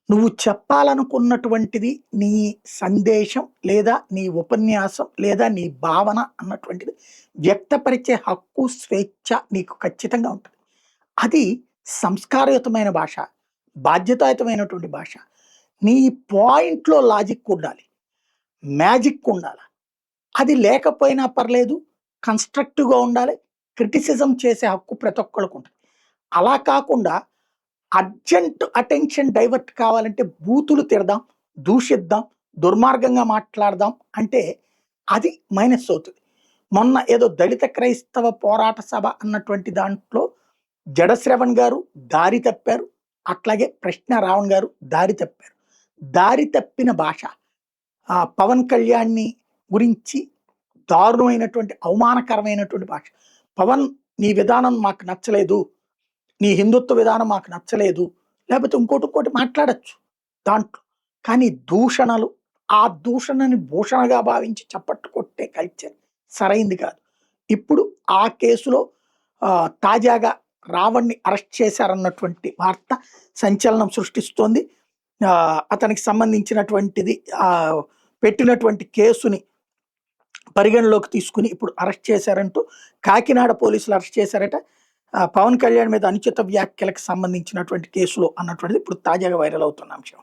నువ్వు చెప్పాలనుకున్నటువంటిది నీ సందేశం లేదా నీ ఉపన్యాసం లేదా నీ భావన అన్నటువంటిది వ్యక్తపరిచే హక్కు, స్వేచ్ఛ నీకు ఖచ్చితంగా ఉంటుంది. అది సంస్కారయుతమైన భాష, బాధ్యతాయుతమైనటువంటి భాష. నీ పాయింట్‌లో లాజిక్ ఉండాలి. మ్యాజిక్ ఉండాల. అది లేకపోయినా పర్లేదు. కన్‌స్ట్రక్టివ్‌గా ఉండాలి. క్రిటిసిజం చేసే హక్కు ప్రతి ఒక్కళ్ళకుంటది. అలా కాకుండా అర్జెంట్ అటెన్షన్ డైవర్ట్ కావాలంటే బూతులు తిడదాం, దూషిద్దాం, దుర్మార్గంగా మాట్లాడదాం అంటే అది మైనస్ అవుతది. మొన్న ఏదో దళిత క్రైస్తవ పోరాట సభ అన్నటువంటి దాంట్లో జడశ్రవణ్ గారు దారి తప్పారు. అట్లాగే ప్రశ్న రావణ్ గారు దారి తప్పారు. దారి తప్పిన భాష పవన్ కళ్యాణ్‌ని గురించి దారుణమైనటువంటి, అవమానకరమైనటువంటి భాష. పవన్ నీ విధానం మాకు నచ్చలేదు. నీ హిందుత్వ విధానం మాకు నచ్చలేదు. లేకపోతే ఇంకోటి మాట్లాడొచ్చు దాంట్లో. కానీ దూషణలు, ఆ దూషణని భూషణగా భావించి చప్పట్లు కొట్టే కల్చర్ సరైంది కాదు. ఇప్పుడు ఆ కేసులో తాజాగా రావణ్‌ని అరెస్ట్ చేశారన్నటువంటి వార్త సంచలనం సృష్టిస్తోంది. అతనికి సంబంధించినటువంటిది పెట్టినటువంటి కేసుని పరిగణలోకి తీసుకుని ఇప్పుడు అరెస్ట్ చేశారంటూ కాకినాడ పోలీసులు అరెస్ట్ చేశారట. పవన్ కళ్యాణ్ మీద అనుచిత వ్యాఖ్యలకు సంబంధించినటువంటి కేసులో అన్నటువంటిది ఇప్పుడు తాజాగా వైరల్ అవుతున్న అంశం.